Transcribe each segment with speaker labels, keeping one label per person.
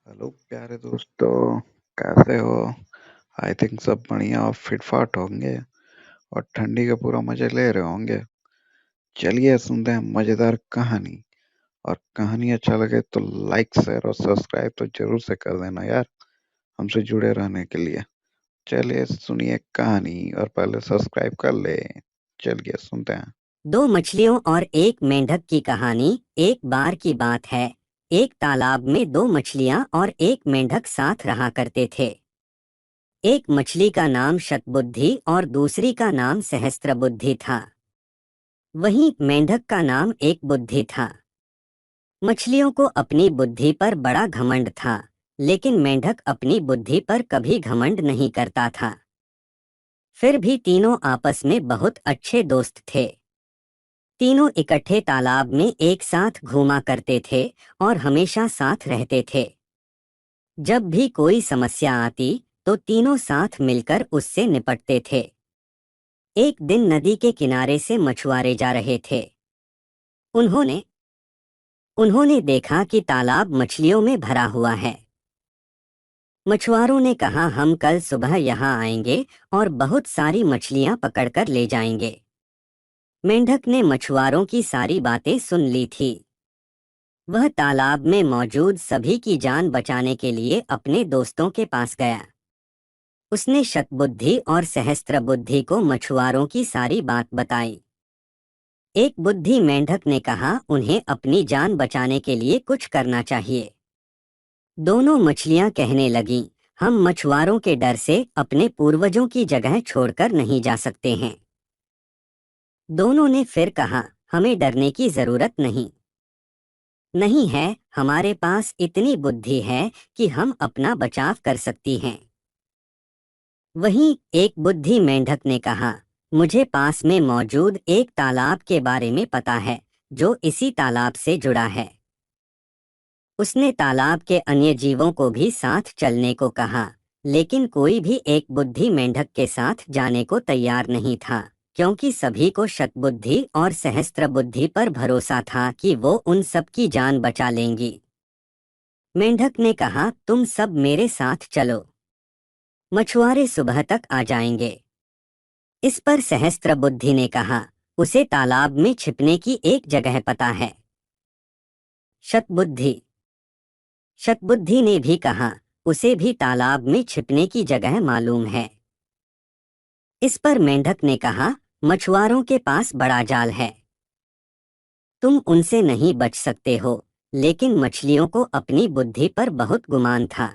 Speaker 1: Hello प्यारे दोस्तों, कैसे हो? आई थिंक सब बढ़िया और फिट फाट होंगे और ठंडी का पूरा मजे ले रहे होंगे। चलिए सुनते हैं मजेदार कहानी। और कहानी अच्छा लगे तो लाइक शेयर और सब्सक्राइब तो जरूर से कर देना यार, हमसे जुड़े रहने के लिए। चलिए सुनिए कहानी और पहले सब्सक्राइब कर ले। चलिए सुनते हैं।
Speaker 2: दो मछलियों और एक मेंढक की कहानी। एक बार की बात है, एक तालाब में दो मछलियां और एक मेंढक साथ रहा करते थे। एक मछली का नाम शतबुद्धि और दूसरी का नाम सहस्त्रबुद्धि था। वहीं मेंढक का नाम एक बुद्धि था। मछलियों को अपनी बुद्धि पर बड़ा घमंड था, लेकिन मेंढक अपनी बुद्धि पर कभी घमंड नहीं करता था। फिर भी तीनों आपस में बहुत अच्छे दोस्त थे। तीनों इकट्ठे तालाब में एक साथ घूमा करते थे और हमेशा साथ रहते थे। जब भी कोई समस्या आती तो तीनों साथ मिलकर उससे निपटते थे। एक दिन नदी के किनारे से मछुआरे जा रहे थे। उन्होंने उन्होंने देखा कि तालाब मछलियों में भरा हुआ है। मछुआरों ने कहा, हम कल सुबह यहाँ आएंगे और बहुत सारी मछलियाँ पकड़कर ले जाएंगे। मेंढक ने मछुआरों की सारी बातें सुन ली थी। वह तालाब में मौजूद सभी की जान बचाने के लिए अपने दोस्तों के पास गया। उसने शतबुद्धि और सहस्त्रबुद्धि को मछुआरों की सारी बात बताई। एक बुद्धि मेंढक ने कहा, उन्हें अपनी जान बचाने के लिए कुछ करना चाहिए। दोनों मछलियां कहने लगीं, हम मछुआरों के डर से अपने पूर्वजों की जगह छोड़कर नहीं जा सकते हैं। दोनों ने फिर कहा, हमें डरने की जरूरत नहीं नहीं है, हमारे पास इतनी बुद्धि है कि हम अपना बचाव कर सकती हैं। वहीं एक बुद्धि मेंढक ने कहा, मुझे पास में मौजूद एक तालाब के बारे में पता है, जो इसी तालाब से जुड़ा है। उसने तालाब के अन्य जीवों को भी साथ चलने को कहा, लेकिन कोई भी एक बुद्धि मेंढक के साथ जाने को तैयार नहीं था, क्योंकि सभी को शतबुद्धि और सहस्त्रबुद्धि पर भरोसा था कि वो उन सब की जान बचा लेंगी। मेंढक ने कहा, तुम सब मेरे साथ चलो, मछुआरे सुबह तक आ जाएंगे। इस पर सहस्त्रबुद्धि ने कहा, उसे तालाब में छिपने की एक जगह पता है। शतबुद्धि शतबुद्धि ने भी कहा, उसे भी तालाब में छिपने की जगह मालूम है। इस पर मेंढक ने कहा, मछुआरों के पास बड़ा जाल है, तुम उनसे नहीं बच सकते हो। लेकिन मछलियों को अपनी बुद्धि पर बहुत गुमान था।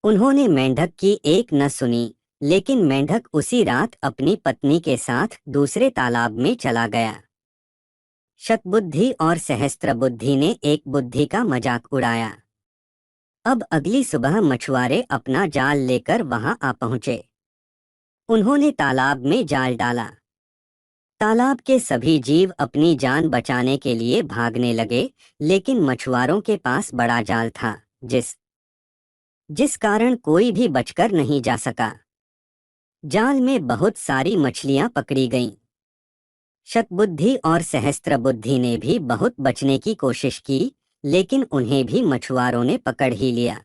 Speaker 2: उन्होंने मेंढक की एक न सुनी, लेकिन मेंढक उसी रात अपनी पत्नी के साथ दूसरे तालाब में चला गया। शतबुद्धि और सहस्त्रबुद्धि ने एक बुद्धि का मजाक उड़ाया। अब अगली सुबह मछुआरे अपना जाल लेकर वहां आ पहुंचे। उन्होंने तालाब में जाल डाला। तालाब के सभी जीव अपनी जान बचाने के लिए भागने लगे, लेकिन मछुआरों के पास बड़ा जाल था, जिस जिस कारण कोई भी बचकर नहीं जा सका। जाल में बहुत सारी मछलियां पकड़ी गईं। शतबुद्धि और सहस्त्रबुद्धि ने भी बहुत बचने की कोशिश की, लेकिन उन्हें भी मछुआरों ने पकड़ ही लिया।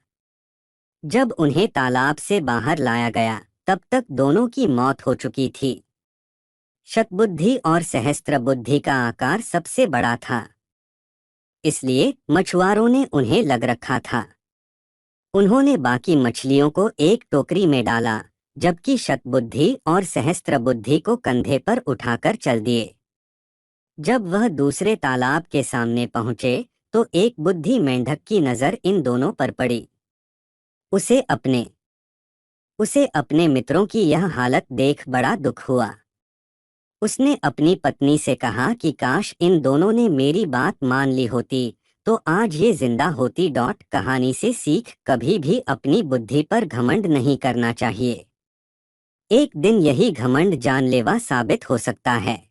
Speaker 2: जब उन्हें तालाब से बाहर लाया गया, तब तक दोनों की मौत हो चुकी थी। शतबुद्धि और सहस्त्रबुद्धि का आकार सबसे बड़ा था, इसलिए मछुआरों ने उन्हें लग रखा था। उन्होंने बाकी मछलियों को एक टोकरी में डाला, जबकि शतबुद्धि और सहस्त्रबुद्धि को कंधे पर उठाकर चल दिए। जब वह दूसरे तालाब के सामने पहुंचे, तो एक बुद्धि मेंढक की नजर इन दोनों पर पड़ी। उसे अपने उसे अपने मित्रों की यह हालत देख बड़ा दुख हुआ। उसने अपनी पत्नी से कहा कि काश इन दोनों ने मेरी बात मान ली होती, तो आज ये जिंदा होती। कहानी से सीख, कभी भी अपनी बुद्धि पर घमंड नहीं करना चाहिए। एक दिन यही घमंड जानलेवा साबित हो सकता है।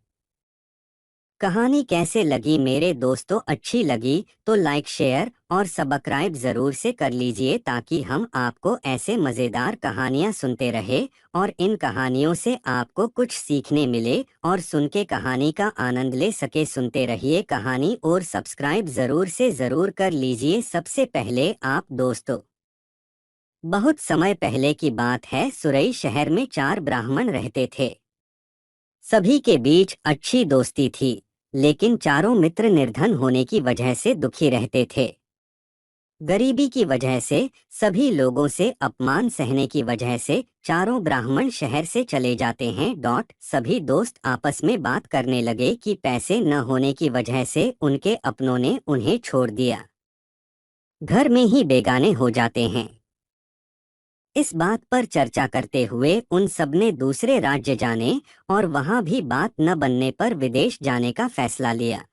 Speaker 2: कहानी कैसे लगी मेरे दोस्तों? अच्छी लगी तो लाइक शेयर और सब्सक्राइब जरूर से कर लीजिए ताकि हम आपको ऐसे मजेदार कहानियां सुनते रहे और इन कहानियों से आपको कुछ सीखने मिले और सुन के कहानी का आनंद ले सके। सुनते रहिए कहानी और सब्सक्राइब जरूर कर लीजिए। सबसे पहले आप दोस्तों, बहुत समय पहले की बात है, सुरई शहर में 4 ब्राह्मण रहते थे। सभी के बीच अच्छी दोस्ती थी, लेकिन चारों मित्र निर्धन होने की वजह से दुखी रहते थे। गरीबी की वजह से, सभी लोगों से अपमान सहने की वजह से चारों ब्राह्मण शहर से चले जाते हैं। सभी दोस्त आपस में बात करने लगे कि पैसे न होने की वजह से उनके अपनों ने उन्हें छोड़ दिया, घर में ही बेगाने हो जाते हैं। इस बात पर चर्चा करते हुए उन सबने दूसरे राज्य जाने और वहां भी बात न बनने पर विदेश जाने का फैसला लिया।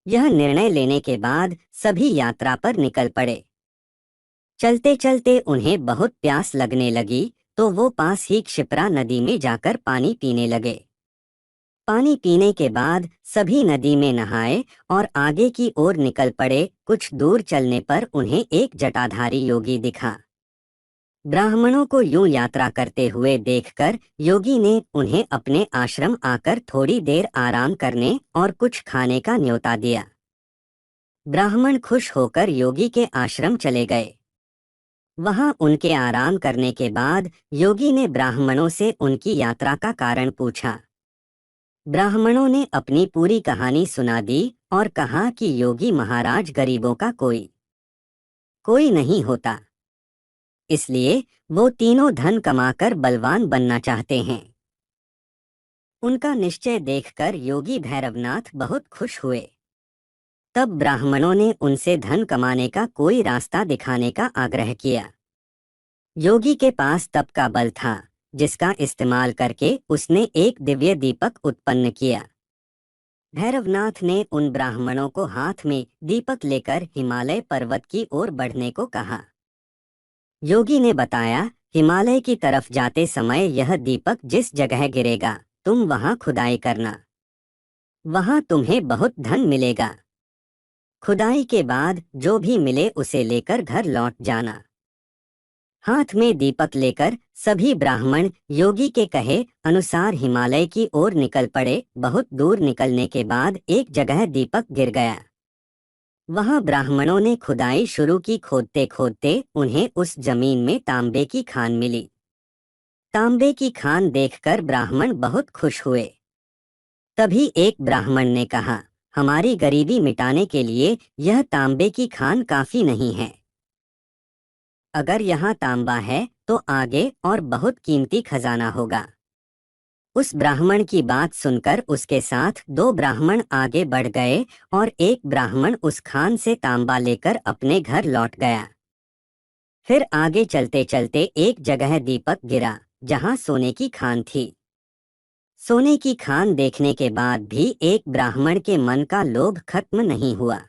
Speaker 2: यह निर्णय लेने के बाद सभी यात्रा पर निकल पड़े। चलते चलते उन्हें बहुत प्यास लगने लगी, तो वो पास ही क्षिप्रा नदी में जाकर पानी पीने लगे। पानी पीने के बाद सभी नदी में नहाए और आगे की ओर निकल पड़े। कुछ दूर चलने पर उन्हें एक जटाधारी योगी दिखा। ब्राह्मणों को यूं यात्रा करते हुए देखकर योगी ने उन्हें अपने आश्रम आकर थोड़ी देर आराम करने और कुछ खाने का न्योता दिया। ब्राह्मण खुश होकर योगी के आश्रम चले गए। वहां उनके आराम करने के बाद योगी ने ब्राह्मणों से उनकी यात्रा का कारण पूछा। ब्राह्मणों ने अपनी पूरी कहानी सुना दी और कहा कि योगी महाराज गरीबों का कोई नहीं होता, इसलिए वो तीनों धन कमाकर बलवान बनना चाहते हैं। उनका निश्चय देखकर योगी भैरवनाथ बहुत खुश हुए। तब ब्राह्मणों ने उनसे धन कमाने का कोई रास्ता दिखाने का आग्रह किया। योगी के पास तप का बल था, जिसका इस्तेमाल करके उसने एक दिव्य दीपक उत्पन्न किया। भैरवनाथ ने उन ब्राह्मणों को हाथ में दीपक लेकर हिमालय पर्वत की ओर बढ़ने को कहा। योगी ने बताया, हिमालय की तरफ जाते समय यह दीपक जिस जगह गिरेगा, तुम वहां खुदाई करना, वहां तुम्हें बहुत धन मिलेगा। खुदाई के बाद जो भी मिले उसे लेकर घर लौट जाना। हाथ में दीपक लेकर सभी ब्राह्मण योगी के कहे अनुसार हिमालय की ओर निकल पड़े। बहुत दूर निकलने के बाद एक जगह दीपक गिर गया। वहां ब्राह्मणों ने खुदाई शुरू की। खोदते खोदते उन्हें उस जमीन में तांबे की खान मिली। तांबे की खान देखकर ब्राह्मण बहुत खुश हुए। तभी एक ब्राह्मण ने कहा, हमारी गरीबी मिटाने के लिए यह तांबे की खान काफी नहीं है। अगर यहाँ तांबा है तो आगे और बहुत कीमती खजाना होगा। उस ब्राह्मण की बात सुनकर उसके साथ 2 ब्राह्मण आगे बढ़ गए और एक ब्राह्मण उस खान से तांबा लेकर अपने घर लौट गया। फिर आगे चलते चलते एक जगह दीपक गिरा जहाँ सोने की खान थी। सोने की खान देखने के बाद भी एक ब्राह्मण के मन का लोभ खत्म नहीं हुआ।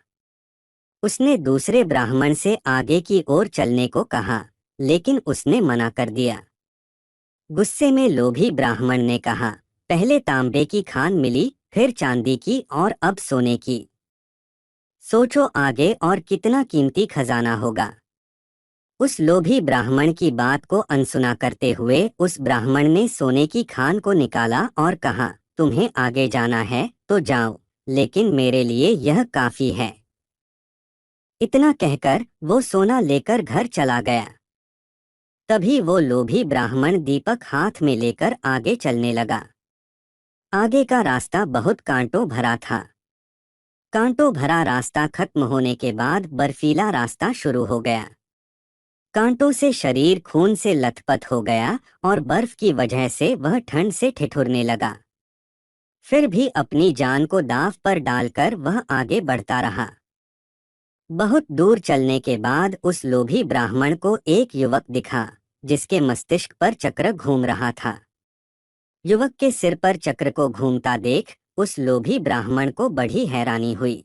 Speaker 2: उसने दूसरे ब्राह्मण से आगे की ओर चलने को कहा, लेकिन उसने मना कर दिया। गुस्से में लोभी ब्राह्मण ने कहा, पहले तांबे की खान मिली, फिर चांदी की और अब सोने की। सोचो आगे और कितना कीमती खजाना होगा। उस लोभी ब्राह्मण की बात को अनसुना करते हुए उस ब्राह्मण ने सोने की खान को निकाला और कहा, तुम्हें आगे जाना है तो जाओ, लेकिन मेरे लिए यह काफी है। इतना कहकर वो सोना लेकर घर चला गया। तभी वो लोभी ब्राह्मण दीपक हाथ में लेकर आगे चलने लगा। आगे का रास्ता बहुत कांटों भरा था। कांटों भरा रास्ता खत्म होने के बाद बर्फीला रास्ता शुरू हो गया। कांटों से शरीर खून से लथपथ हो गया और बर्फ की वजह से वह ठंड से ठिठुरने लगा। फिर भी अपनी जान को दांव पर डालकर वह आगे बढ़ता रहा। बहुत दूर चलने के बाद उस लोभी ब्राह्मण को एक युवक दिखा, जिसके मस्तिष्क पर चक्र घूम रहा था। युवक के सिर पर चक्र को घूमता देख उस लोभी ब्राह्मण को बड़ी हैरानी हुई।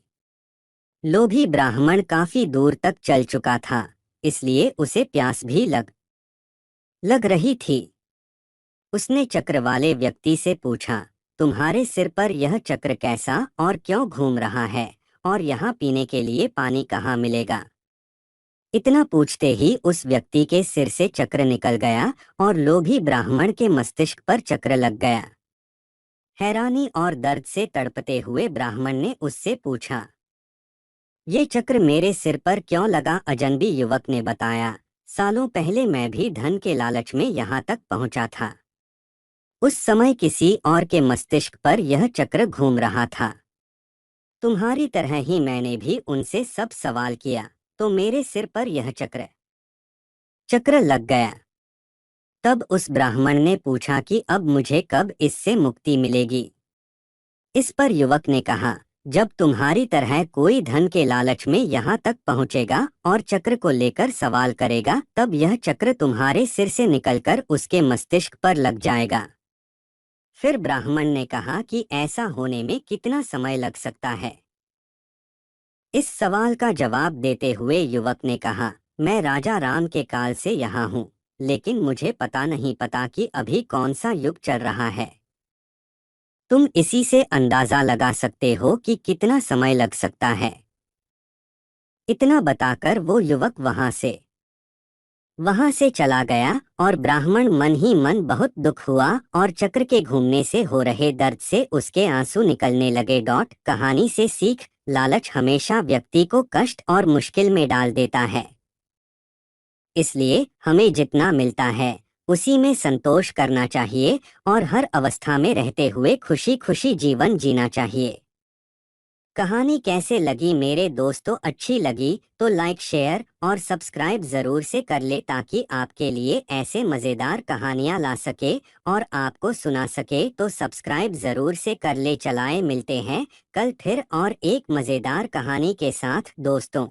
Speaker 2: लोभी ब्राह्मण काफी दूर तक चल चुका था, इसलिए उसे प्यास भी लग रही थी। उसने चक्र वाले व्यक्ति से पूछा, तुम्हारे सिर पर यह चक्र कैसा और क्यों घूम रहा है और यहाँ पीने के लिए पानी कहाँ मिलेगा। इतना पूछते ही उस व्यक्ति के सिर से चक्र निकल गया और लोभी ब्राह्मण के मस्तिष्क पर चक्र लग गया। हैरानी और दर्द से तड़पते हुए ब्राह्मण ने उससे पूछा, ये चक्र मेरे सिर पर क्यों लगा? अजनबी युवक ने बताया, सालों पहले मैं भी धन के लालच में यहाँ तक पहुँचा था। उस समय किसी और के मस्तिष्क पर यह चक्र घूम रहा था। तुम्हारी तरह ही मैंने भी उनसे सब सवाल किया, तो मेरे सिर पर यह चक्र लग गया। तब उस ब्राह्मण ने पूछा कि अब मुझे कब इससे मुक्ति मिलेगी। इस पर युवक ने कहा, जब तुम्हारी तरह कोई धन के लालच में यहाँ तक पहुँचेगा और चक्र को लेकर सवाल करेगा, तब यह चक्र तुम्हारे सिर से निकलकर उसके मस्तिष्क पर लग जाएगा। फिर ब्राह्मण ने कहा कि ऐसा होने में कितना समय लग सकता है। इस सवाल का जवाब देते हुए युवक ने कहा, मैं राजा राम के काल से यहाँ हूँ, लेकिन मुझे नहीं पता कि अभी कौन सा युग चल रहा है। तुम इसी से अंदाजा लगा सकते हो कि कितना समय लग सकता है। इतना बताकर वो युवक वहां से चला गया और ब्राह्मण मन ही मन बहुत दुख हुआ और चक्र के घूमने से हो रहे दर्द से उसके आंसू निकलने लगे। कहानी से सीख, लालच हमेशा व्यक्ति को कष्ट और मुश्किल में डाल देता है। इसलिए हमें जितना मिलता है उसी में संतोष करना चाहिए और हर अवस्था में रहते हुए खुशी खुशी जीवन जीना चाहिए। कहानी कैसे लगी मेरे दोस्तों? अच्छी लगी तो लाइक, शेयर और सब्सक्राइब ज़रूर से कर ले, ताकि आपके लिए ऐसे मज़ेदार कहानियाँ ला सके और आपको सुना सके। तो सब्सक्राइब ज़रूर से कर ले। चलाए मिलते हैं कल फिर और एक मज़ेदार कहानी के साथ दोस्तों।